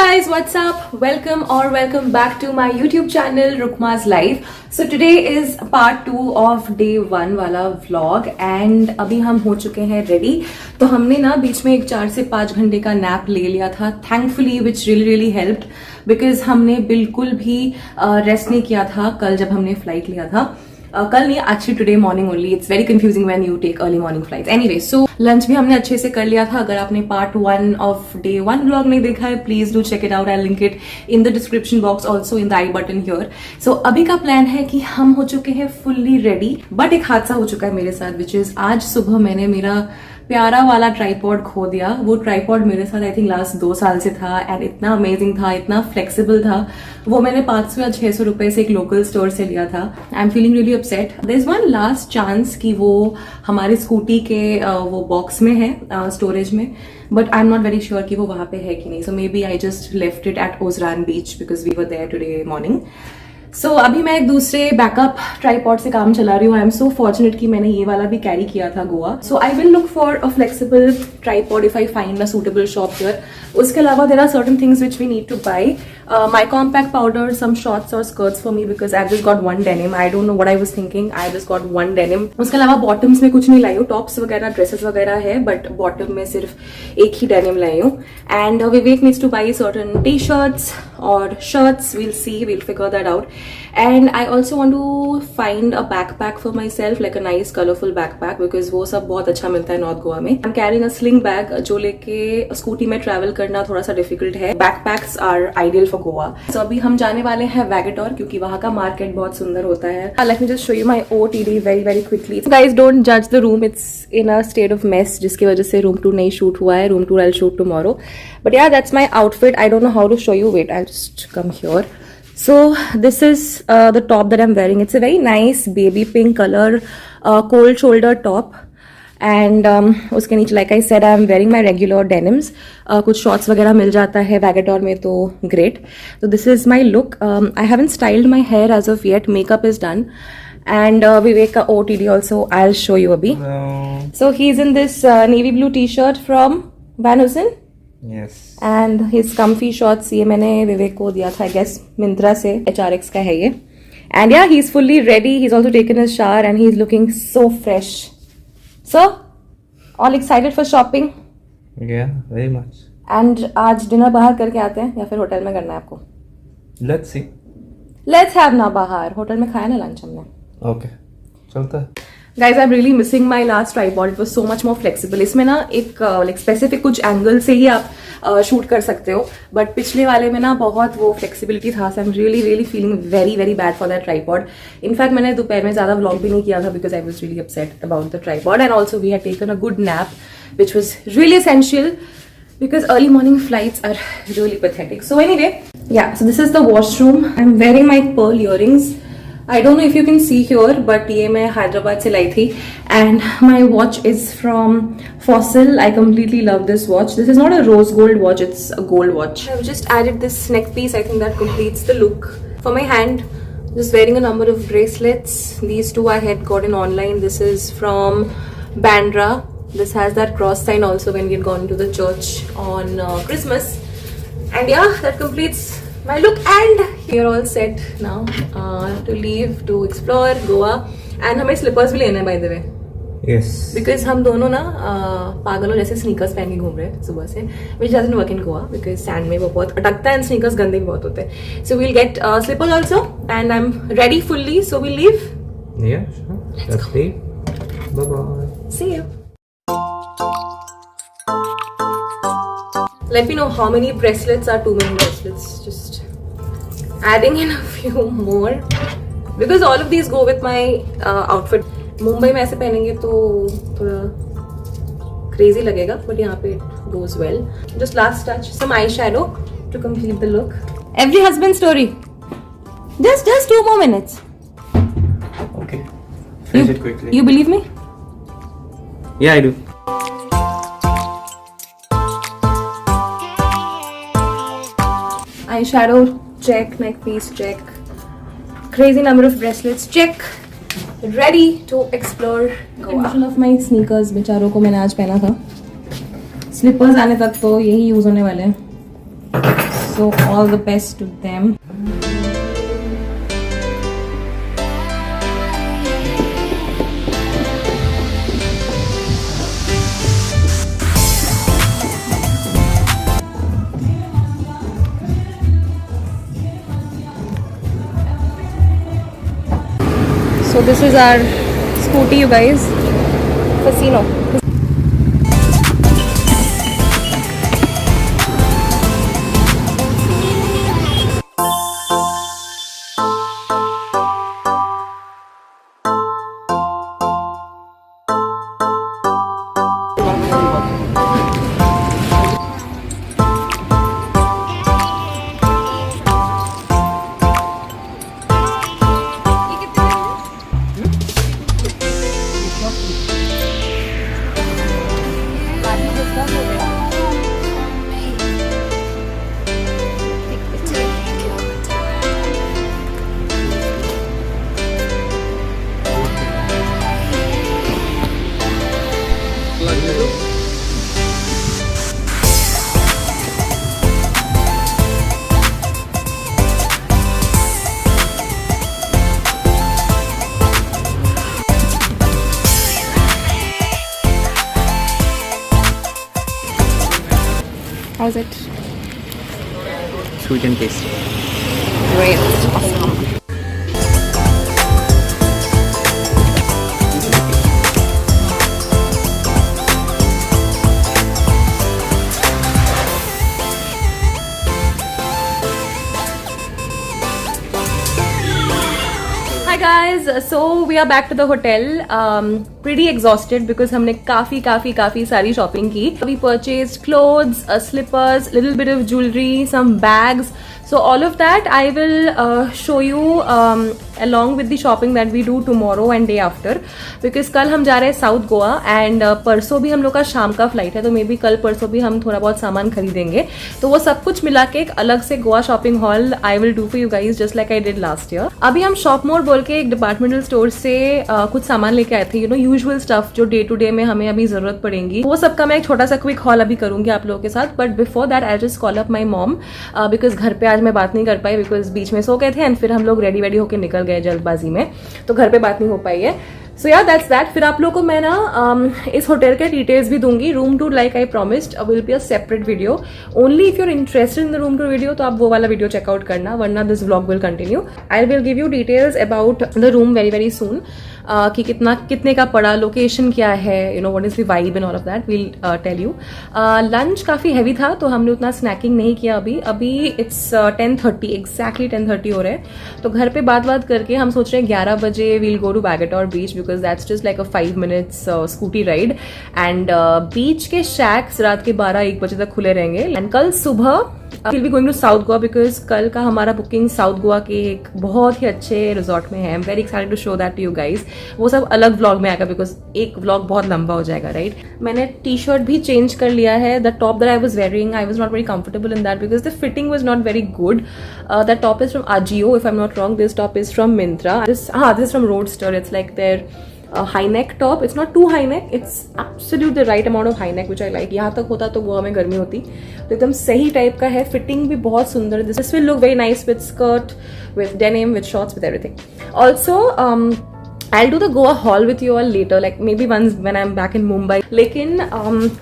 guys, what's up? Welcome back to my YouTube channel Rukma's Life. So today is part 2 of day 1 वाला vlog and अभी हम हो चुके हैं ready. तो हमने ना बीच में एक 4 से 5 घंटे का nap ले लिया था, thankfully which really helped because हमने बिल्कुल भी rest नहीं किया था कल जब हमने flight लिया था. कल नहीं, actually today morning only. It's very confusing when you take early morning flights. Anyway, so lunch भी हमने अच्छे से कर लिया था. अगर आपने पार्ट 1 ऑफ डे 1 व्लॉग नहीं देखा है, please do check it out. I link it in the description box, also in the I button here. So अभी का प्लान है कि हम हो चुके हैं फुल्ली रेडी, बट एक हादसा हो चुका है मेरे साथ, विच इज आज सुबह मैंने मेरा प्यारा वाला ट्राइपॉड खो दिया. वो ट्राइपॉड मेरे साथ आई थिंक लास्ट 2 साल से था एंड इतना अमेजिंग था, इतना फ्लेक्सिबल था. वो मैंने 500 या 600 रुपए से एक लोकल स्टोर से लिया था. I am feeling really upset. There is one last chance कि वो हमारे स्कूटी के वो बॉक्स में है स्टोरेज में, but I am not very sure कि वो वहां पे है कि नहीं. So maybe I just left it at Ozran beach because we were there today morning. So अभी मैं एक दूसरे बैकअप ट्राइपॉड से काम चला रही हूँ. आई एम सो फॉर्चुनेट कि मैंने ये वाला भी कैरी किया था Goa. So I will look for a flexible tripod if I find a suitable shop here. उसके अलावा there are certain things which we need to buy. My compact powder, some shorts और skirts for me because I just got one denim. I don't know what I was thinking. I just got one denim. उसके अलावा bottoms में कुछ नहीं लाई हूँ. Tops वगैरह dresses वगैरह है, बट बॉटम में सिर्फ एक ही डेनिम लाई हूँ. And Vivek needs two by certain T shirts और shirts. We'll see, we'll figure that out. And I also want to find a backpack for myself, like a nice colorful backpack, because वो सब बहुत अच्छा मिलता है north Goa में. I'm carrying a sling bag जो लेके स्कूटी में ट्रैवल करना थोड़ा सा डिफिकल्ट है. Backpacks are ideal for Goa. So अभी हम जाने वाले हैं वैगेटोर क्योंकि वहाँ का मार्केट बहुत सुंदर होता है. Let me just show you my OOTD very quickly. So guys, don't judge the room. It's in a state of mess जिसकी वजह से room 2 नहीं shoot हुआ है. Room 2 I'll shoot tomorrow. But yeah, that's my outfit. I don't know how to show you. Wait, I'll just come here. So this is the top that I'm wearing. It's a very nice baby pink color cold shoulder top. And उसके नीचे like I said I'm wearing my regular denims. कुछ shorts वगैरह मिल जाता है वैगेटोर में तो great. So this is my look. I haven't styled my hair as of yet. Makeup is done. And Vivek ka OOTD also I'll show you abhi. So he's in this navy blue t-shirt from Van Heusen. Yes. And his comfy shorts ये मैंने विवेक को दिया था, I guess Myntra से. HRX का है ये. And yeah, he's fully ready. He's also taken his shower and he's looking so fresh. So, all excited for shopping? Yeah, very much. And आज डिनर बाहर करके आते हैं या फिर होटल में करना है आपको? Let's see. Let's have ना बाहर. होटल में खाया ना लंच हमने. Okay. चलता है. Guys, I'm really missing my last tripod. It was so much more flexible. इसमें ना एक like specific कुछ एंगल से ही आप शूट कर सकते हो, बट पिछले वाले में ना बहुत वो फ्लेक्सिबिलिटी था. So I am really feeling very bad for that tripod. In fact मैंने दोपहर में ज्यादा व्लॉग भी नहीं किया था because I was really upset about the tripod. And also we had taken a good nap which was really essential because early morning flights are really pathetic. So anyway, yeah, so this is the washroom. I'm wearing my pearl earrings. I don't know if you can see here, but ये मैं हैदराबाद से लाई थी. And my watch is from Fossil. I completely love this watch. This is not a rose gold watch, it's a gold watch. I've just added this neck piece. I think that completes the look. For my hand, just wearing a number of bracelets. These two I had gotten online. This is from Bandra. This has that cross sign also when we had gone to the church on Christmas. And yeah, that completes my look. And we're all set now to leave to explore Goa. And हमें slippers भी लेने हैं by the way. Yes. Because हम दोनों ना पागलों जैसे sneakers पहन के घूम रहे हैं सुबह से, which doesn't work in Goa because sand में वो बहुत अटकता है and sneakers गंदे भी बहुत होते हैं. So we'll get slippers also and I'm ready fully. So we'll leave. Yeah, sure. Let's leave. Bye-bye. See you. Let me know how many bracelets are too many bracelets. Just adding in a few more because all of these go with my outfit. Mumbai में ऐसे पहनेंगे तो थोड़ा crazy लगेगा, but यहाँ पे it goes well. Just last touch, some eyeshadow to complete the look. Every husband story. Just 2 more minutes. Okay. Finish it quickly. You believe me? Yeah, I do. Eyeshadow check, neck piece check, crazy number of bracelets check. Ready to explore Goa. Of my sneakers बेचारों को मैंने आज पहना था. Slippers आने तक तो यही यूज होने वाले हैं. So all the best to them. So this is our scooty, you guys. Casino. How's it? Sweet and tasty. Great. Awesome. Hi guys, so we are back to the hotel. Pretty exhausted because हमने काफी सारी shopping की. We purchased clothes, slippers, little bit of jewelry, some bags. So all of that I will show you along with the shopping that we do tomorrow and day after. Because कल हम जा रहे हैं south Goa and परसों भी हम लोग का शाम का फ्लाइट है, तो मे बी कल परसों भी हम थोड़ा बहुत सामान खरीदेंगे. तो वो सब कुछ मिला के एक अलग से Goa shopping hall I will do for you guys just like I did last year. अभी हम शॉप मोर बोल के एक डिपार्टमेंटल स्टोर से कुछ सामान लेके आए थे, यू नो यूजुअल स्टफ जो डे टू डे में हमें अभी जरूरत पड़ेगी. वो सब का मैं एक छोटा सा क्विक हॉल अभी करूंगी आप लोगों के साथ. But before that I just call up my mom because घर पे आज मैं बात नहीं कर पाई बिकॉज बीच में सो गए थे एंड फिर हम लोग रेडी होकर निकल गए जल्दबाजी में, तो घर पे बात नहीं हो पाई है. सो या दैट्स दैट. फिर आप लोगों को मैं ना इस होटल के डिटेल्स भी दूंगी. Room tour like I promised will be a separate video. Only if you are interested in the room tour video तो आप वो वाला वीडियो चेकआउट करना, वरना this vlog will continue. I will give you details about the room very soon कि कितने का पड़ा, लोकेशन क्या है, you know what is the vibe and all of that will tell you. Lunch काफी heavy था तो हमने उतना स्नैकिंग नहीं किया. अभी इट्स 10:30 एग्जैक्टली 10:30 हो रहे हैं. तो घर पे बात करके हम सोच रहे हैं 11 बजे we'll go to Vagator beach because that's just like a 5 minutes scooty ride. And beach के शैक्स रात के 12-1 बजे तक खुले रहेंगे. एंड कल सुबह will be going to south Goa because कल का हमारा बुकिंग साउथ गोवा के एक बहुत ही अच्छे रिजॉर्ट में है. I am very excited to show that to you guys. वो सब अलग व्लॉग में आएगा बिकॉज एक व्लॉग बहुत लंबा हो जाएगा राइट. मैंने टी शर्ट भी चेंज कर लिया है. The top that I was wearing I was not very comfortable in that because the fitting was not very good. The top is from Ajio if I'm not wrong. This top is from Myntra. This is from Roadster. It's like their high neck top. It's not too high neck. It's absolute the right amount of high neck which I like. यहाँ तक होता तो गोवा में गर्मी होती. तो एकदम सही टाइप का है. फिटिंग भी बहुत सुंदर है. This will look very nice with skirt, with denim, with shorts, with everything. Also I'll do the Goa haul with you all later, like maybe once when I'm back in Mumbai. लेकिन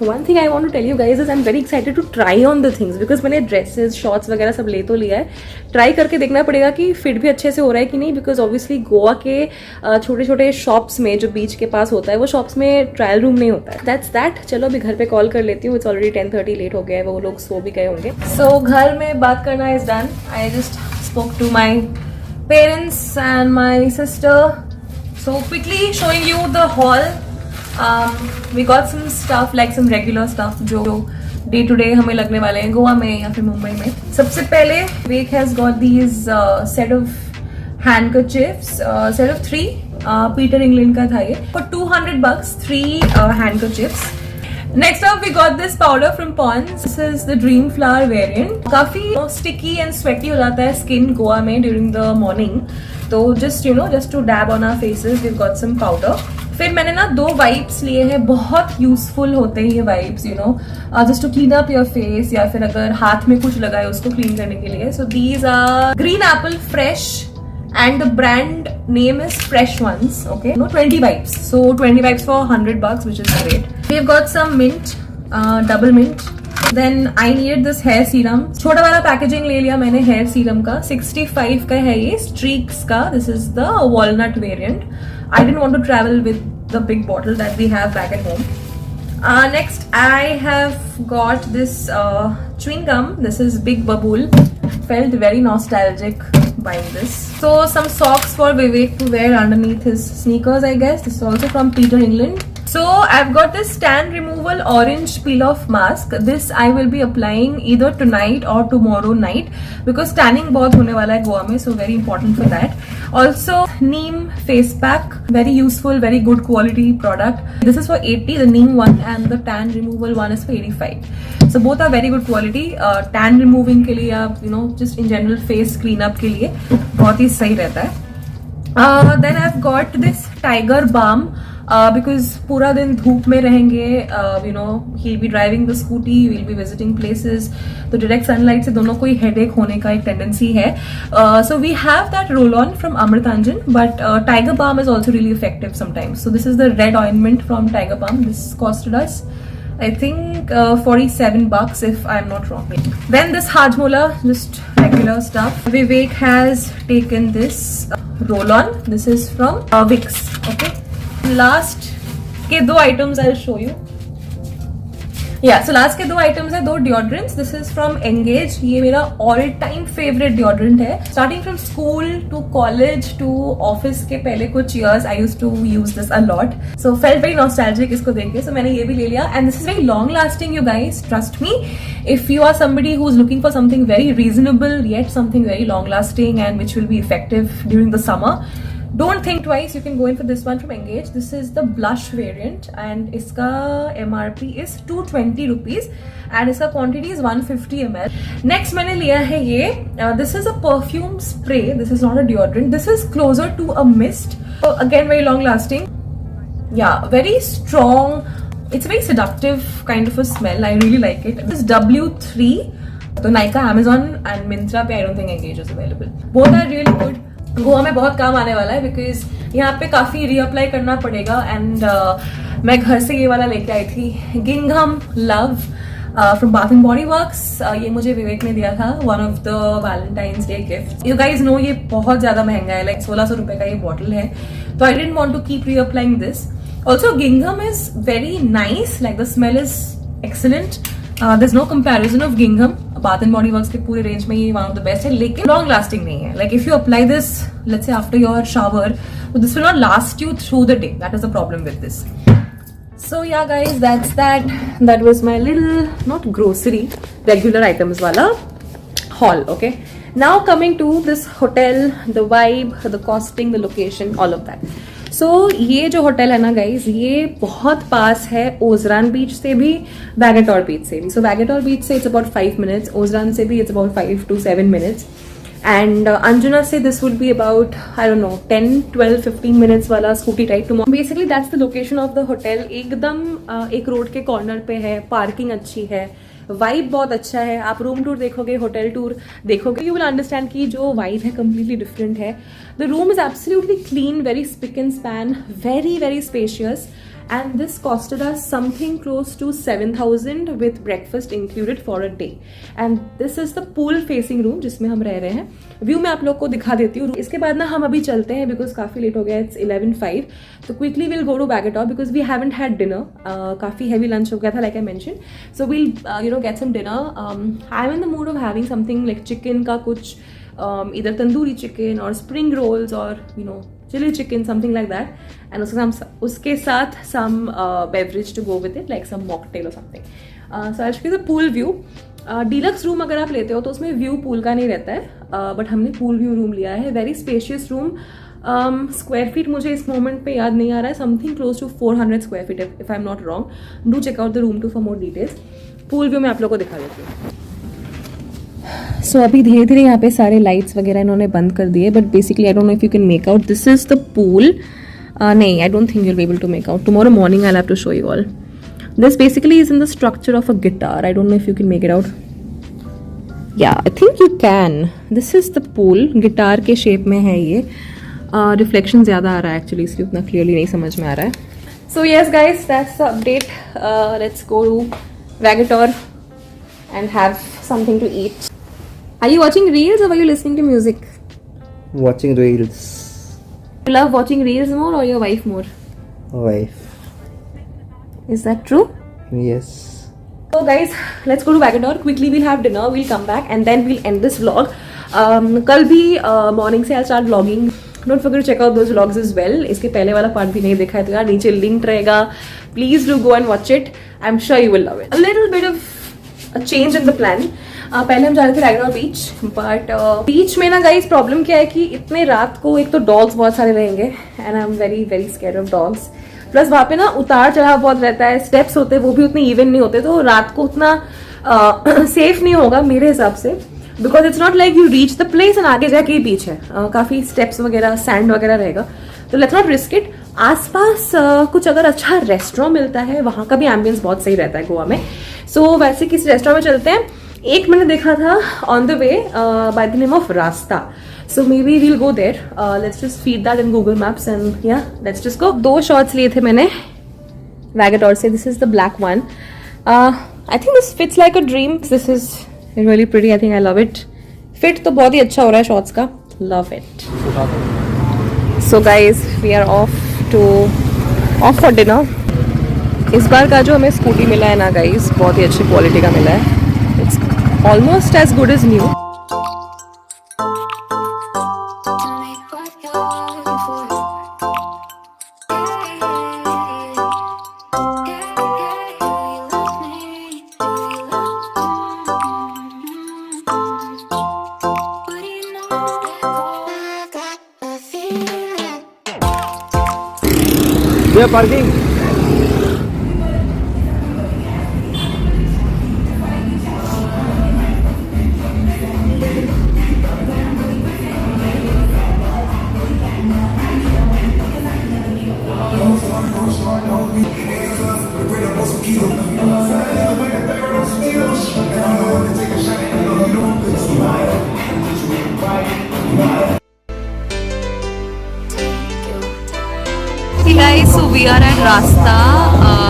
one thing I want to tell you guys is I'm very excited to try on the things because मैंने dresses, shorts वगैरह सब ले तो लिया है. Try करके देखना पड़ेगा कि फिट भी अच्छे से हो रहा है कि नहीं बिकॉज ऑब्वियसली गोवा के छोटे छोटे शॉप्स में जो बीच के पास होता है वो शॉप्स में ट्रायल रूम नहीं होता है. That's that. चलो अभी घर पे कॉल कर लेती हूँ. इट्स ऑलरेडी 10:30 लेट हो गया है. वो लोग सो भी गए होंगे. सो घर में बात करना is done. I just spoke to my parents and my sister. So quickly showing you the haul. We got some stuff like some regular stuff जो day to day हमें लगने वाले हैं गोवा में या फिर मुंबई में. सबसे पहले Vivek has got these set of handkerchiefs, set of 3. Peter England का था ये for $200 3 handkerchiefs. Next up, we got this powder from Pond's. This is the Dream Flower variant. काफी sticky and sweaty हो जाता है skin गोवा में during the morning. तो just to dab on our faces, we've got some powder. फिर मैंने ना 2 wipes लिए हैं, बहुत यूजफुल होते हैं ये wipes, just to clean up your face, या फिर अगर हाथ में कुछ लगा है उसको क्लीन करने के लिए. So these are green apple fresh and the brand name is Fresh Ones. Okay, 20 wipes, so 20 wipes for $100, which is great. We've got some mint, double mint. Then I needed this hair serum. छोटा वाला packaging ले लिया मैंने hair serum का. 65 का है ये, Streaks का. This is the walnut variant. I didn't want to travel with the big bottle that we have back at home. Next I have got this chewing gum. This is Big Babool. Felt very nostalgic buying this. So some socks for Vivek to wear underneath his sneakers, I guess. This is also from Peter England. So I've got this tan removal orange peel off mask. This I will be applying either tonight or tomorrow night because tanning बहुत होने वाला है गोवा में, so very important for that. Also neem face pack, very useful, very good quality product. This is for 80, the neem one, and the tan removal one is for 85. So both are very good quality. Tan removing के लिए आप just in general face clean up के लिए बहुत ही सही रहता है. Then I've got this Tiger Balm. Because पूरा दिन धूप में रहेंगे, he'll be driving the scooty, we'll be visiting places, तो direct sunlight से दोनों को ही headache होने का एक tendency है. So we have that roll-on from Amritanjan, but Tiger Balm is also really effective sometimes. So this is the red ointment from Tiger Balm. This costed us, I think, $47 if I'm not wrong. Then this Hajmola, just regular stuff. Vivek has taken this roll-on. This is from Vicks. Okay. Last के 2 items I will show you. So last के 2 items है 2 deodorants. This is from Engage. ये मेरा all time favourite deodorant है. Starting from school to college to office के पहले कुछ years I used to use this a lot. So felt very nostalgic इसको देख के. सो मैंने ये भी ले लिया and this is very long lasting you guys, trust me. If you are somebody who is looking for something very reasonable yet something very long lasting and which will be effective during the summer, don't think twice, you can go in for this one from Engage. This is the blush variant and iska MRP is 220 rupees and iska quantity is 150 ml. Next मैंने लिया है ये. This is a perfume spray. This is not a deodorant. This is closer to a mist. Again very long lasting. Yeah, very strong. It's a very seductive kind of a smell. I really like it. This is W3. तो Nykaa, Amazon and Myntra पे I don't think Engage is available. Both are really good. Goa में बहुत काम आने वाला है because यहाँ पे काफी रीअप्लाई करना पड़ेगा. एंड मैं घर से ये वाला लेके आई थी, गिंघम love from bath and body works. ये मुझे विवेक ने दिया था, one of the Valentine's day gift. You guys know ये बहुत ज्यादा महंगा है, लाइक 1600 रुपए का ये बॉटल है. तो I didn't want to keep reapplying this. Also गिंघम is very nice, like the smell is excellent. There's no comparison of gingham. Bath and Body Works के पूरे रेंज में ये one of the best है, लेकिन long lasting नहीं है. Like if you apply this, let's say after your shower, this will not last you through the day. That is the problem with this. So yeah guys, that's that. That was my little, not grocery, regular items wala haul. Okay. Now coming to this hotel, the vibe, the costing, the location, all of that. सो ये जो hotel है ना guys, ये बहुत पास है ओजरान बीच से भी, वैगेटोर बीच से भी. सो वैगेटोर बीच से इट्स अबाउट 5 minutes, ओजरान से भी it's about 5 to 7 minutes, and Anjuna से this would be about I don't know 10, 12, 15 minutes वाला scooty ride too. Basically that's the location of the hotel. एकदम एक रोड के कॉर्नर पे है, पार्किंग अच्छी है, वाइब बहुत अच्छा है. आप रूम टूर देखोगे, होटल टूर देखोगे, यू विल अंडरस्टैंड कि जो वाइब है कंप्लीटली डिफरेंट है. The room is absolutely clean, very spick and span, very very spacious. And this costed us something close to 7,000 with breakfast included for a day. And this is the pool facing room जिसमें हम रह रहे हैं. View मैं आप लोग को दिखा देती हूँ. इसके बाद ना हम अभी चलते हैं बिकॉज काफी लेट हो गया. इट्स 11:05. तो quickly will go to Vagator because we haven't had dinner. काफी हैवी लंच हो गया था like I mention. So will get some dinner. I am in the mood of having something like chicken का कुछ, either tandoori chicken और spring rolls और chili chicken, something like that, and उसके साथ some beverage to go with it, like some mocktail or something. So I'll show you the pool view. Deluxe room अगर आप लेते हो तो उसमें व्यू पूल का नहीं रहता है, बट हमने पूल व्यू रूम लिया है. Very spacious room, square feet मुझे इस मोमेंट पे याद नहीं आ रहा है, something close to 400 square feet if I am not wrong. Do check out the room tour for more details. Pool view मैं आप लोगों को दिखा देती हूँ. सो अभी धीरे धीरे यहाँ पे सारे लाइट्स वगैरह इन्होंने बंद कर दिए, but basically I don't know if you can make out. This is the pool. नहीं, I don't think you'll be able to make out. Tomorrow morning I have to show you all. This basically is in the structure of a guitar. I don't know if you can make it out. Yeah I think you can. This is the pool. Guitar के shape में है ये. Reflection ज़्यादा आ रहा है actually, इसलिए उतना clearly नहीं समझ में आ रहा है. So yes guys, that's the update. Let's go to Vagator and have something to eat. Are you watching reels or are you listening to music? Watching reels. You love watching reels more or your wife more? Wife. Is that true? Yes. So guys, let's go to Vagator. Quickly we'll have dinner, we'll come back and then we'll end this vlog. कल भी morning से I'll start vlogging. Don't forget to check out those vlogs as well. इसके पहले वाला part भी नहीं देखा है तो यार नीचे लिंक रहेगा. Please do go and watch it. I'm sure you will love it. A little bit of a change in the plan. पहले हम जा रहे थे रैगनॉर बीच, बट बीच में ना गाइस प्रॉब्लम क्या है कि इतने रात को एक तो डॉग्स बहुत सारे रहेंगे and I am very very scared of dogs. Plus वहाँ पे ना उतार चढ़ाव बहुत रहता है, स्टेप्स होते हैं वो भी उतने इवन नहीं होते, तो रात को उतना सेफ नहीं होगा मेरे हिसाब से. Because it's not like you reach the place and आगे जाके ही बीच है. काफी स्टेप्स वगैरह सैंड वगैरह रहेगा, तो लेट्स नॉट रिस्क इट. आसपास कुछ अगर अच्छा रेस्टोरेंट मिलता है, वहाँ का भी एम्बियंस बहुत सही रहता है गोवा में. सो वैसे किसी रेस्टोरेंट में चलते हैं. एक मैंने देखा था on the way by the name of Rasta, so maybe we'll go there. Let's just feed that in Google Maps and yeah let's just go. 2 shots लिए थे मैंने Vagator से. This is the black one. I think this fits like a dream. This is really pretty. I think I love it. Fit तो बहुत ही अच्छा हो रहा है शॉट्स का. Love it. So guys we are off for dinner. इस बार का जो हमें स्कूटी मिला है ना गाइज, बहुत ही अच्छी क्वालिटी का मिला है. It's almost as good as new. Yeah, parking. Hey guys, so we are at Rasta.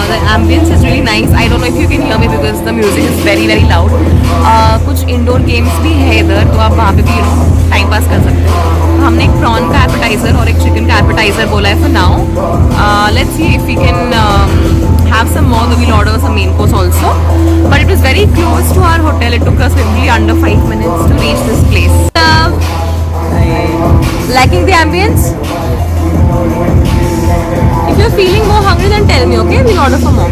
The ambience is really nice. I don't know if you can hear me because the music is very very loud. कुछ indoor games भी है इधर, तो आप वहाँ पे भी time pass कर सकते हो. हमने एक प्रॉन का एपेटाइजर और एक चिकन का एपेटाइजर बोला है for now. Let's see if we can have some more. We'll order some main course also. But it was very close to our hotel. It took us literally under 5 minutes to reach this place. Liking the ambience? If you're feeling more hungry, then tell me, okay? We'll order for more.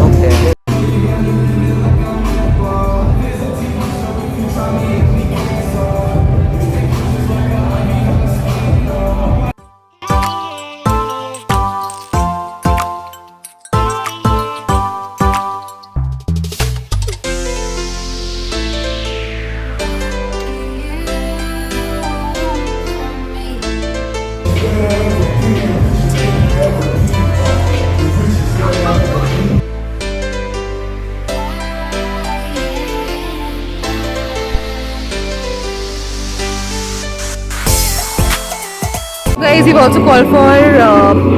Okay. Guys, we've also called for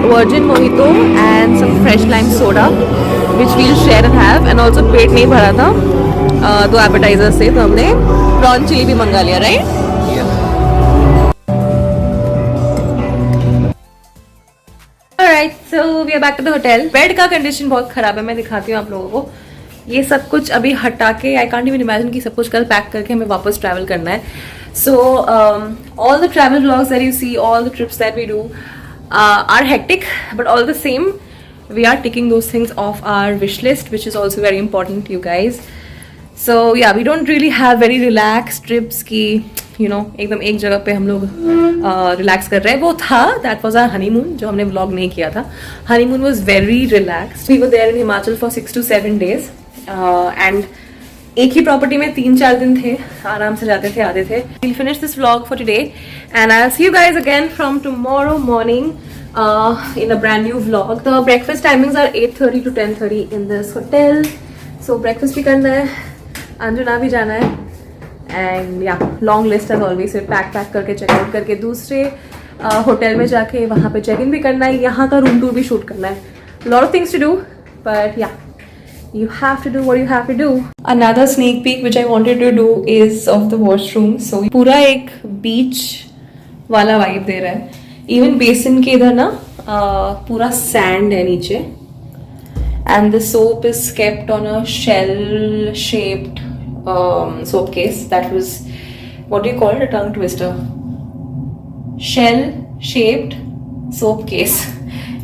virgin mojito and some fresh lime soda, which we'll share and have. And also पेट नहीं भरा था 2 appetizers से, तो हमने prawn chili भी मंगा लिया, right? Alright, so we are back to the hotel. Bed का condition बहुत खराब है, मैं दिखाती हूँ आप लोगों को. ये सब कुछ अभी हटा के I can't even imagine कि सब कुछ कल पैक करके हमें वापस ट्रैवल करना है. So all the travel vlogs that you see, all the trips that we do are hectic, but all the same we are ticking those things off our wish list, which is also very important, you guys. So yeah, we don't really have very relaxed trips ki you know एकदम एक जगह पे हम लोग relax कर रहे हैं, वो था दैट वाज आवर हनीमून, जो हमने व्लॉग नहीं किया था. Honeymoon was very relaxed. We were there in Himachal for 6 to 7 days and एक ही प्रॉपर्टी में 3-4 दिन थे, आराम से जाते थे आते थे. We'll finish this vlog for today and I'll see you guys again from tomorrow morning in a brand new vlog. The breakfast timings are 8:30 to 10:30 in this hotel. So breakfast भी करना है, अंजुना भी जाना है and yeah, long list as always. फिर pack करके check out करके दूसरे होटल में जाके वहाँ पे चेक इन भी करना है, यहाँ का रूम टूर भी शूट करना है. Lot of things to do but yeah, you have to do what you have to do. Another sneak peek which I wanted to do is of the washroom. So पूरा एक beach वाला vibe दे रहा है. Even basin के इधर ना पूरा sand है नीचे. And the soap is kept on a shell-shaped soap case. That was, what do you call it? A tongue twister. Shell-shaped soap case.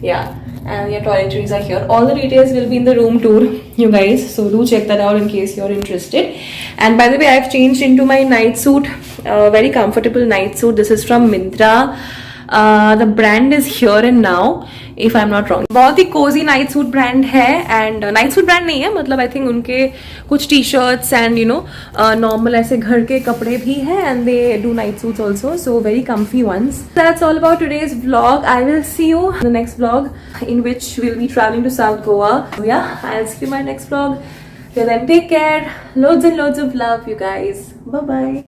Yeah. And your toiletries are here. All the details will be in the room tour, you guys. So do check that out in case you're interested. And by the way, I've changed into my night suit, very comfortable night suit. This is from Myntra. The brand is Here and Now, if I'm not wrong. बहुत ही cozy night suit brand है and night suit brand नहीं है, मतलब I think उनके कुछ t-shirts and you know normal ऐसे घर के कपड़े भी हैं and they do night suits also, so very comfy ones. That's all about today's vlog. I will see you in the next vlog in which we'll be traveling to South Goa. So yeah, I'll see you in my next vlog. Till then, take care. Loads and loads of love, you guys. Bye bye.